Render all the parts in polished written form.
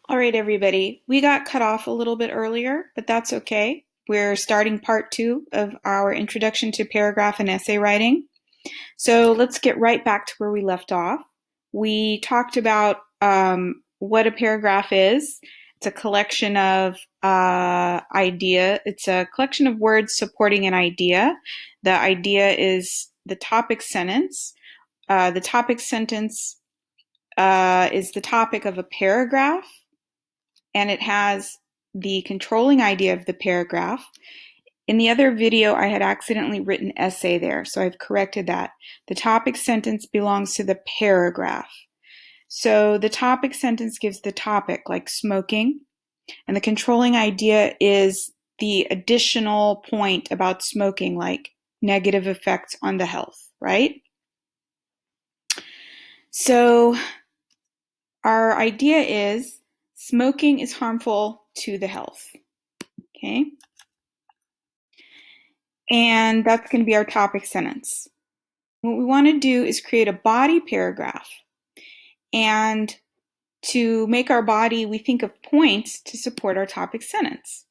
All right, everybody. We got cut off a little bit earlier, but that's okay. We're starting part 2 of our introduction to paragraph and essay writing. So let's get right back to where we left off. We talked about what a paragraph is. It's a collection of It's a collection of words supporting an idea. The idea is the topic sentence. The topic sentence is the topic of a paragraph, and it has the controlling idea of the paragraph. In the other video, I had accidentally written essay there, so I've corrected that. The topic sentence belongs to the paragraph. So the topic sentence gives the topic, like smoking, and the controlling idea is the additional point about smoking, like negative effects on the health, right? So our idea is smoking is harmful to the health, okay? And that's going to be our topic sentence. What we want to do is create a body paragraph. And to make our body, we think of points to support our topic sentence.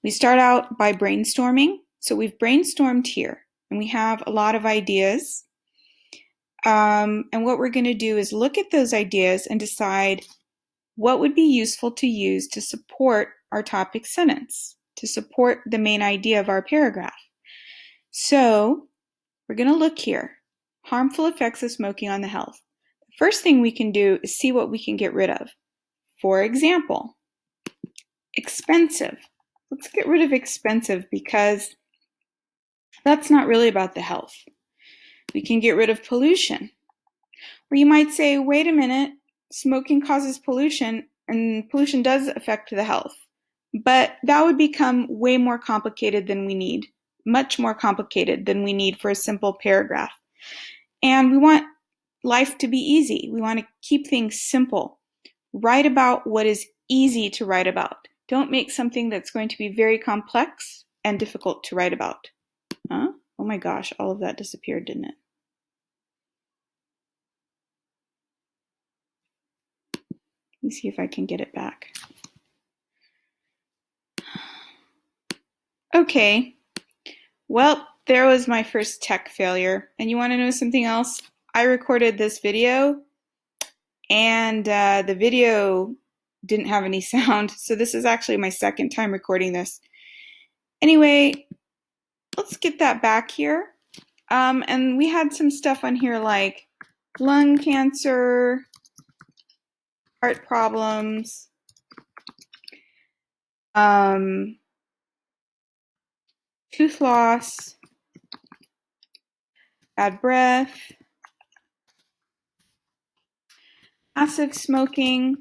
We start out by brainstorming. So we've brainstormed here, and we have a lot of ideas. And what we're going to do is look at those ideas and decide what would be useful to use to support our topic sentence, to support the main idea of our paragraph. So we're going to look here. Harmful effects of smoking on the health. The first thing we can do is see what we can get rid of. For example, expensive. Let's get rid of expensive because that's not really about the health. We can get rid of pollution. Or you might say, wait a minute, smoking causes pollution and pollution does affect the health. But that would become way more complicated than we need. Much more complicated than we need for a simple paragraph. And we want life to be easy. We want to keep things simple. Write about what is easy to write about. Don't make something that's going to be very complex and difficult to write about. Huh? Oh my gosh, all of that disappeared, didn't it? Let me see if I can get it back. Okay. Well, there was my first tech failure. And you want to know something else? I recorded this video, and the video didn't have any sound. So this is actually my second time recording this. Anyway, let's get that back here. And we had some stuff on here like lung cancer, heart problems, tooth loss, bad breath, passive smoking,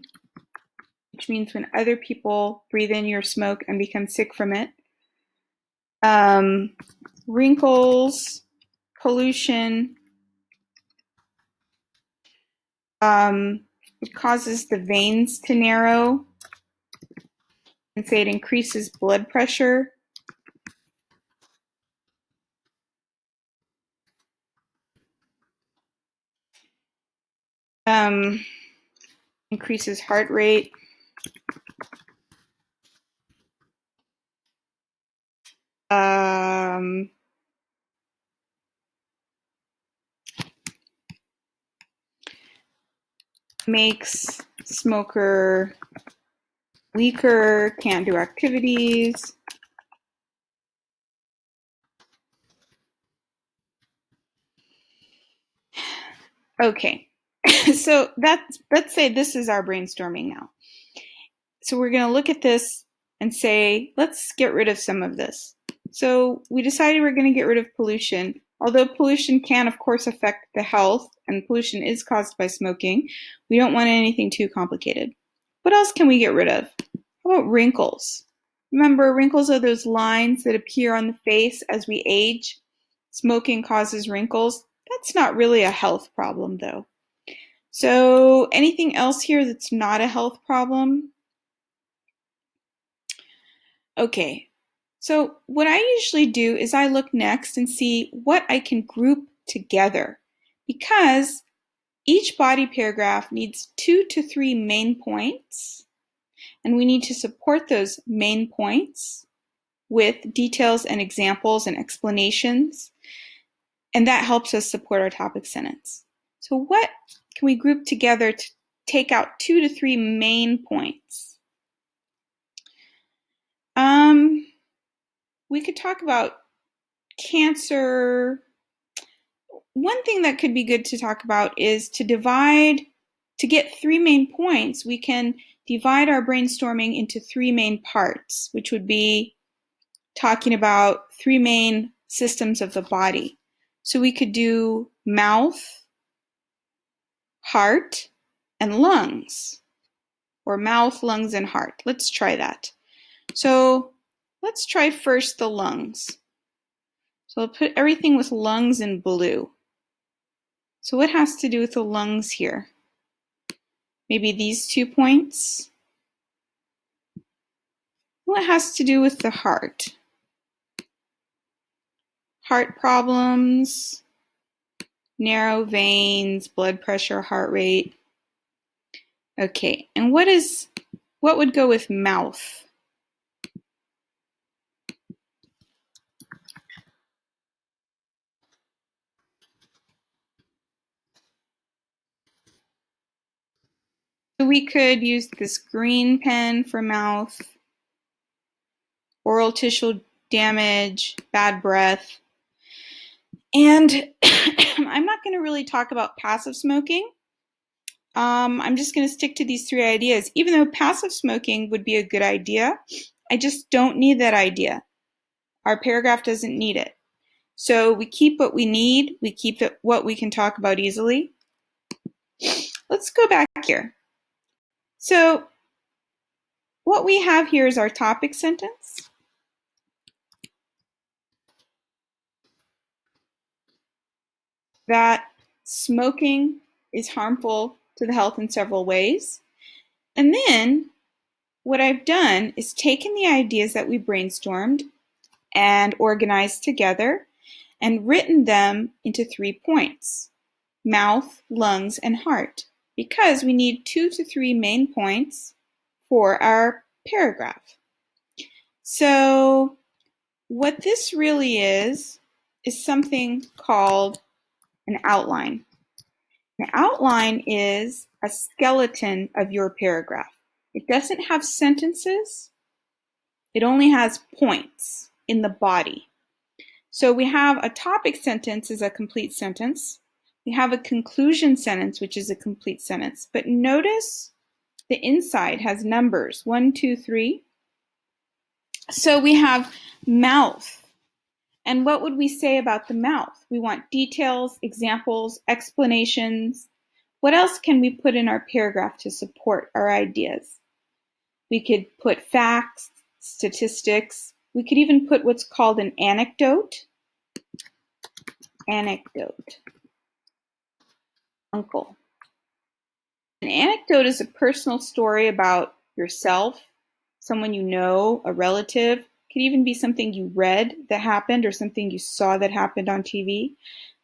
which means when other people breathe in your smoke and become sick from it, wrinkles, pollution. It causes the veins to narrow, and say it increases blood pressure. Increases heart rate. Makes smoker weaker, can't do activities. Okay, so let's say this is our brainstorming now. So we're going to look at this and say, let's get rid of some of this. So we decided we're going to get rid of pollution. Although pollution can, of course, affect the health, and pollution is caused by smoking, we don't want anything too complicated. What else can we get rid of? How about wrinkles? Remember, wrinkles are those lines that appear on the face as we age. Smoking causes wrinkles. That's not really a health problem, though. So anything else here that's not a health problem? Okay, so what I usually do is I look next and see what I can group together, because each body paragraph needs 2 to 3 main points and we need to support those main points with details and examples and explanations, and that helps us support our topic sentence. So what can we group together to take out 2 to 3 main points? We could talk about cancer. One thing that could be good to talk about is to get 3 main points, we can divide our brainstorming into 3 main parts, which would be talking about 3 main systems of the body. So we could do mouth, heart, and lungs, or mouth, lungs, and heart. Let's try that. So let's try first the lungs. So I'll put everything with lungs in blue. So what has to do with the lungs here? Maybe these 2 points. What has to do with the heart? Heart problems, narrow veins, blood pressure, heart rate. Okay, and what would go with mouth? So we could use this green pen for mouth, oral tissue damage, bad breath. And I'm not going to really talk about passive smoking. I'm just going to stick to these 3 ideas. Even though passive smoking would be a good idea, I just don't need that idea. Our paragraph doesn't need it. So we keep what we need. We keep what we can talk about easily. Let's go back here. So what we have here is our topic sentence. That smoking is harmful to the health in several ways. And then what I've done is taken the ideas that we brainstormed and organized together and written them into 3 points: mouth, lungs, and heart, because we need 2 to 3 main points for our paragraph. So what this really is something called an outline. An outline is a skeleton of your paragraph. It doesn't have sentences. It only has points in the body. So we have a topic sentence is a complete sentence. We have a conclusion sentence, which is a complete sentence. But notice the inside has numbers, 1, 2, 3. So we have mouth. And what would we say about the mouth? We want details, examples, explanations. What else can we put in our paragraph to support our ideas? We could put facts, statistics. We could even put what's called an anecdote. Anecdote. Uncle. An anecdote is a personal story about yourself, someone you know, a relative. It could even be something you read that happened or something you saw that happened on TV,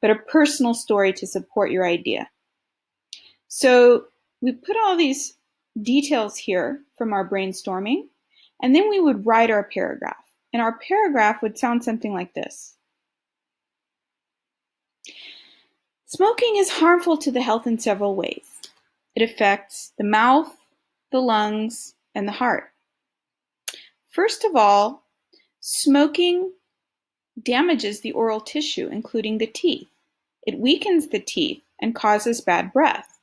but a personal story to support your idea. So we put all these details here from our brainstorming, and then we would write our paragraph. And our paragraph would sound something like this. Smoking is harmful to the health in several ways. It affects the mouth, the lungs, and the heart. First of all, smoking damages the oral tissue, including the teeth. It weakens the teeth and causes bad breath.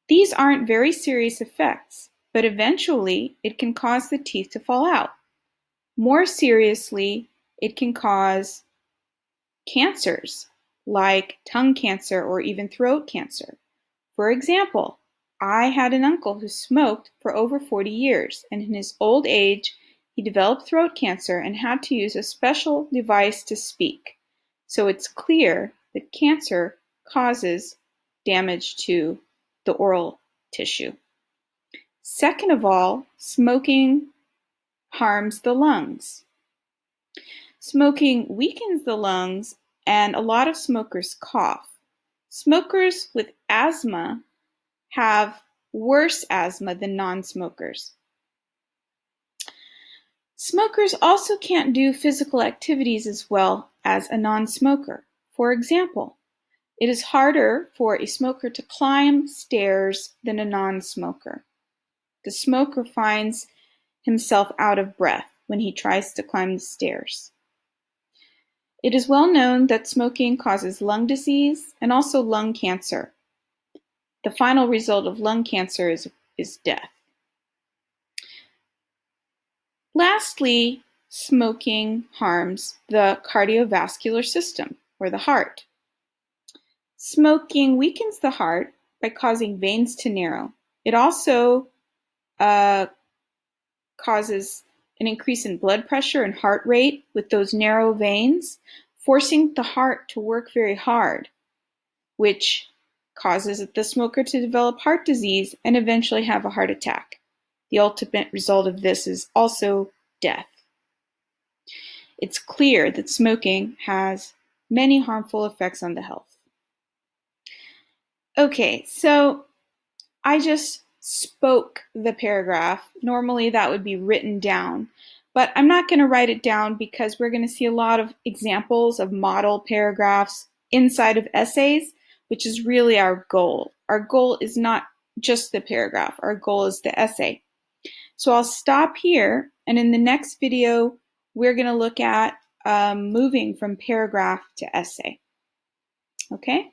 These aren't very serious effects, but eventually it can cause the teeth to fall out. More seriously, it can cause cancers like tongue cancer or even throat cancer. For example, I had an uncle who smoked for over 40 years, and in his old age, he developed throat cancer and had to use a special device to speak. So it's clear that cancer causes damage to the oral tissue. Second of all, smoking harms the lungs. Smoking weakens the lungs, and a lot of smokers cough. Smokers with asthma have worse asthma than non-smokers. Smokers also can't do physical activities as well as a non-smoker. For example, it is harder for a smoker to climb stairs than a non-smoker. The smoker finds himself out of breath when he tries to climb the stairs. It is well known that smoking causes lung disease and also lung cancer. The final result of lung cancer is death. Lastly, smoking harms the cardiovascular system, or the heart. Smoking weakens the heart by causing veins to narrow. It also causes an increase in blood pressure and heart rate with those narrow veins, forcing the heart to work very hard, which causes the smoker to develop heart disease and eventually have a heart attack. The ultimate result of this is also death. It's clear that smoking has many harmful effects on the health. Okay, so I just spoke the paragraph. Normally that would be written down, but I'm not going to write it down because we're going to see a lot of examples of model paragraphs inside of essays, which is really our goal. Our goal is not just the paragraph. Our goal is the essay. So I'll stop here, and in the next video, we're going to look at moving from paragraph to essay. Okay?